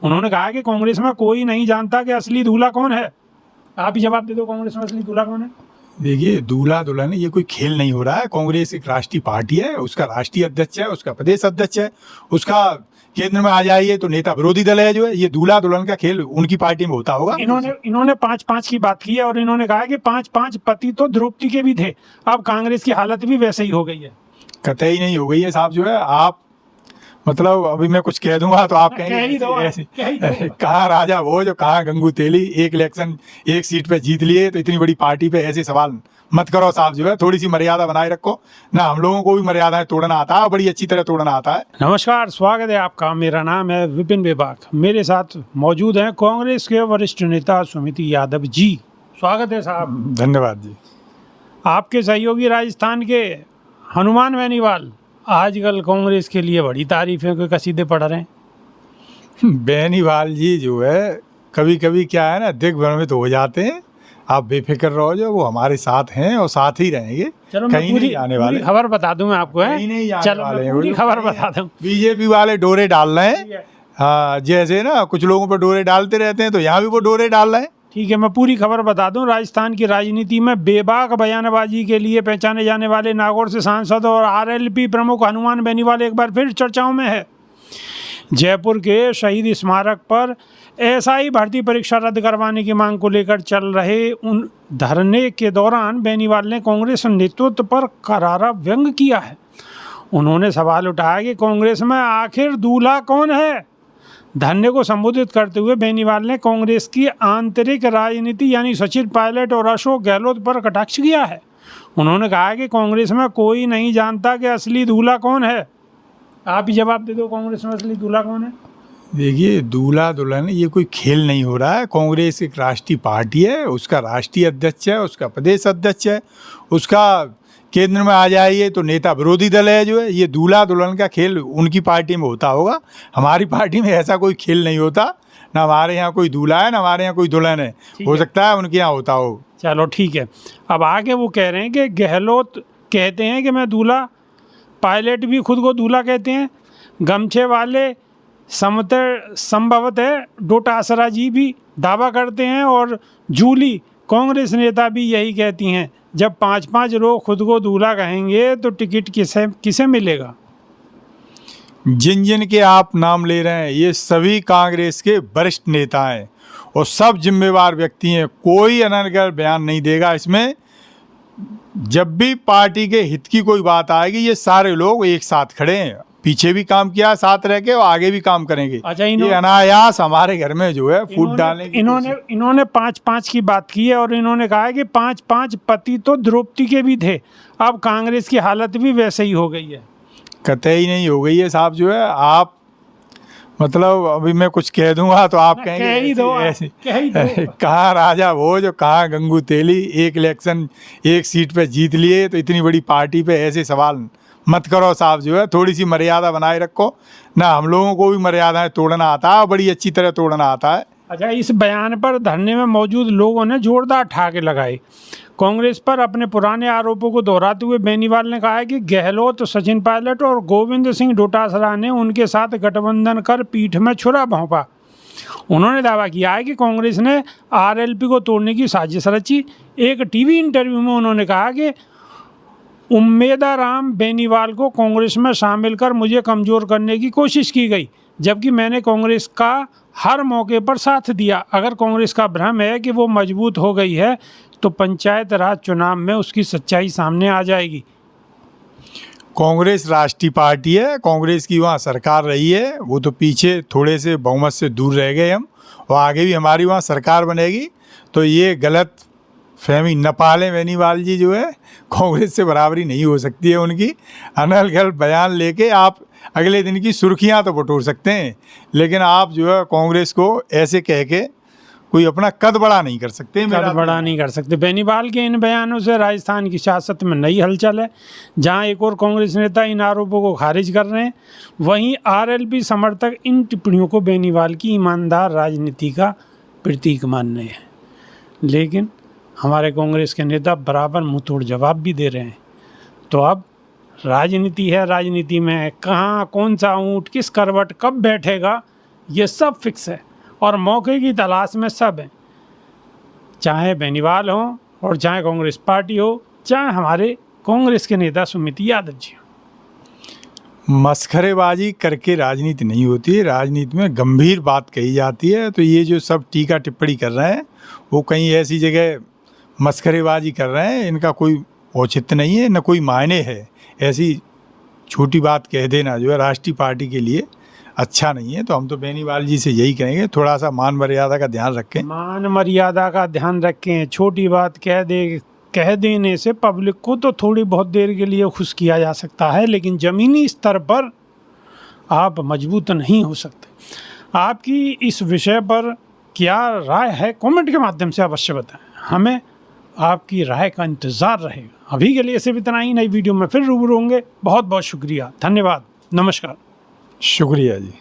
उन्होंने कहा कि कांग्रेस में कोई नहीं जानता कि असली दूल्हा कौन है। आप ही जवाब दे दो, कांग्रेस में असली दूल्हा कौन है? देखिए, दूल्हा दुल्हन ये कोई खेल नहीं हो रहा है। कांग्रेस एक राष्ट्रीय पार्टी है, उसका राष्ट्रीय अध्यक्ष है, उसका प्रदेश अध्यक्ष है, उसका केंद्र में आ जाइए तो नेता विरोधी दल है जो है। ये दूल्हा दुल्हन का खेल उनकी पार्टी में होता होगा। इन्होंने 5-5 की बात की है और इन्होंने कहा कि 5-5 पति तो द्रौपदी के भी थे। अब कांग्रेस की हालत भी वैसे ही हो गई है। कतई नहीं हो गई है साहब जो है। आप मतलब अभी मैं कुछ कह दूंगा तो आप कह ही दो, ऐसे कह ही दो। कहाँ राजा वो जो कहाँ गंगू तेली, एक इलेक्शन एक सीट पे जीत लिए तो इतनी बड़ी पार्टी पे ऐसे सवाल मत करो साहब जो है। थोड़ी सी मर्यादा बनाए रखो ना। हम लोगों को भी मर्यादाएं तोड़ना आता है, बड़ी अच्छी तरह तोड़ना आता है। नमस्कार, स्वागत है आपका। मेरा नाम है विपिन बेबाक। मेरे साथ मौजूद हैं कांग्रेस के वरिष्ठ नेता सुमिति यादव जी। स्वागत है साहब। धन्यवाद जी। आपके सहयोगी राजस्थान के हनुमान बेनीवाल आजकल कांग्रेस के लिए बड़ी तारीफें के कसीदे पढ़ रहे हैं। बेनीवाल जी जो है कभी कभी क्या है ना, दिग्भ्रमित हो जाते हैं। आप बेफिक्र रहो, जो वो हमारे साथ हैं और साथ ही रहेंगे। चलो कहीं नहीं जाने वाले। खबर बता दूं मैं आपको, है? कहीं नहीं जाने चलो वाले मैं हैं पूरी वो। खबर बता दूं। बीजेपी वाले डोरे डाल रहे हैं। हाँ, जैसे ना कुछ लोगों पर डोरे डालते रहते हैं तो यहाँ भी वो डोरे डाल रहे हैं। ठीक है, मैं पूरी खबर बता दूं। राजस्थान की राजनीति में बेबाक बयानबाजी के लिए पहचाने जाने वाले नागौर से सांसद और आरएलपी प्रमुख हनुमान बेनीवाल एक बार फिर चर्चाओं में है। जयपुर के शहीद स्मारक पर एसआई भर्ती परीक्षा रद्द करवाने की मांग को लेकर चल रहे उन धरने के दौरान बेनीवाल ने कांग्रेस नेतृत्व पर करारा व्यंग किया है। उन्होंने सवाल उठाया कि कांग्रेस में आखिर दूल्हा कौन है। धरने को संबोधित करते हुए बेनीवाल ने कांग्रेस की आंतरिक राजनीति यानी सचिन पायलट और अशोक गहलोत पर कटाक्ष किया है। उन्होंने कहा कि कांग्रेस में कोई नहीं जानता कि असली दूल्हा कौन है। आप ही जवाब दे दो, कांग्रेस में असली दूल्हा कौन है? देखिए, दूल्हा दुल्हन ये कोई खेल नहीं हो रहा है। कांग्रेस एक राष्ट्रीय पार्टी है, उसका राष्ट्रीय अध्यक्ष है, उसका प्रदेश अध्यक्ष है, उसका केंद्र में आ जाइए तो नेता विरोधी दल है जो है। ये दूल्हा दुल्हन का खेल उनकी पार्टी में होता होगा। हमारी पार्टी में ऐसा कोई खेल नहीं होता। ना हमारे यहाँ कोई दूल्हा है, ना हमारे यहाँ कोई दुल्हन है। हो सकता है उनके यहाँ होता हो। चलो ठीक है। अब आगे वो कह रहे हैं कि गहलोत कहते हैं कि मैं दूल्हा, पायलट भी खुद को दूल्हा कहते हैं, गमछे वाले संभवतः डोटासरा जी भी दावा करते हैं और जूली कांग्रेस नेता भी यही कहती हैं। जब 5-5 लोग खुद को दूल्हा कहेंगे तो टिकट किसे मिलेगा? जिन जिन के आप नाम ले रहे हैं ये सभी कांग्रेस के वरिष्ठ नेता हैं और सब जिम्मेवार व्यक्ति हैं। कोई अनर्गल बयान नहीं देगा इसमें। जब भी पार्टी के हित की कोई बात आएगी ये सारे लोग एक साथ खड़े हैं। पीछे भी काम किया साथ रह के और आगे भी काम करेंगे। अच्छा, ये अनायास हमारे घर में जो है फूट डालने की इन्होंने 5-5 की बात की है और इन्होंने कहा है कि 5-5 पति तो द्रौपदी के भी थे। अब कांग्रेस की हालत भी वैसे ही हो गई है। कतई नहीं हो गई है साहब जो है। आप मतलब अभी मैं कुछ कह दूंगा तो आप कहेंगे ऐसे कहाँ राजा वो जो कहाँ गंगू तेली, एक इलेक्शन एक सीट पे जीत लिए तो इतनी बड़ी पार्टी पे ऐसे सवाल मत करो साहब जो है। थोड़ी सी मर्यादा बनाए रखो ना। हम लोगों को भी मर्यादाएं तोड़ना आता है, बड़ी अच्छी तरह तोड़ना आता है। अच्छा, इस बयान पर धरने में मौजूद लोगों ने जोरदार ठाके लगाए। कांग्रेस पर अपने पुराने आरोपों को दोहराते हुए बेनीवाल ने कहा है कि गहलोत, सचिन पायलट और गोविंद सिंह डोटासरा ने उनके साथ गठबंधन कर पीठ में छुरा भोंपा। उन्होंने दावा किया है कि कांग्रेस ने आरएलपी को तोड़ने की साजिश रची। एक टीवी इंटरव्यू में उन्होंने कहा कि उम्मेदाराम बेनीवाल को कांग्रेस में शामिल कर मुझे कमज़ोर करने की कोशिश की गई, जबकि मैंने कांग्रेस का हर मौके पर साथ दिया। अगर कांग्रेस का भ्रम है कि वो मजबूत हो गई है तो पंचायत राज चुनाव में उसकी सच्चाई सामने आ जाएगी। कांग्रेस राष्ट्रीय पार्टी है, कांग्रेस की वहाँ सरकार रही है। वो तो पीछे थोड़े से बहुमत से दूर रह गए हम, और आगे भी हमारी वहाँ सरकार बनेगी। तो ये गलत फहमी न पालें बेनीवाल जी जो है। कांग्रेस से बराबरी नहीं हो सकती है उनकी। अनर्गल बयान लेके आप अगले दिन की सुर्खियां तो बटोर सकते हैं, लेकिन आप जो है कांग्रेस को ऐसे कह के कोई अपना कद बड़ा नहीं कर सकते। कद बड़ा नहीं कर सकते। बेनीवाल के इन बयानों से राजस्थान की सियासत में नई हलचल है, जहां एक और कांग्रेस नेता इन आरोपों को खारिज कर रहे हैं, वहीं आरएलपी समर्थक इन टिप्पणियों को बेनीवाल की ईमानदार राजनीति का प्रतीक मान रहे हैं। लेकिन हमारे कांग्रेस के नेता बराबर मुंहतोड़ जवाब भी दे रहे हैं। तो अब राजनीति है, राजनीति में कहाँ कौन सा ऊँट किस करवट कब बैठेगा ये सब फिक्स है और मौके की तलाश में सब हैं, चाहे बेनीवाल हो और चाहे कांग्रेस पार्टी हो, चाहे हमारे कांग्रेस के नेता सुमित यादव जी हो। मस्खरेबाजी करके राजनीति नहीं होती है, राजनीति में गंभीर बात कही जाती है। तो ये जो सब टीका टिप्पणी कर रहे हैं वो कहीं ऐसी जगह मस्खरेबाजी कर रहे हैं, इनका कोई औचित्य नहीं है, न कोई मायने है। ऐसी छोटी बात कह देना जो है राष्ट्रीय पार्टी के लिए अच्छा नहीं है। तो हम तो बेनीवाल जी से यही कहेंगे, थोड़ा सा मान मर्यादा का ध्यान रखें। मान मर्यादा का ध्यान रखें। छोटी बात कह देने से पब्लिक को तो थोड़ी बहुत देर के लिए खुश किया जा सकता है, लेकिन ज़मीनी स्तर पर आप मजबूत नहीं हो सकते। आपकी इस विषय पर क्या राय है, कमेंट के माध्यम से अवश्य बताएं। हमें आपकी राय का इंतज़ार रहेगा। अभी के लिए सिर्फ इतना ही। नई वीडियो में फिर रूबरू होंगे। बहुत बहुत शुक्रिया, धन्यवाद, नमस्कार। शुक्रिया जी।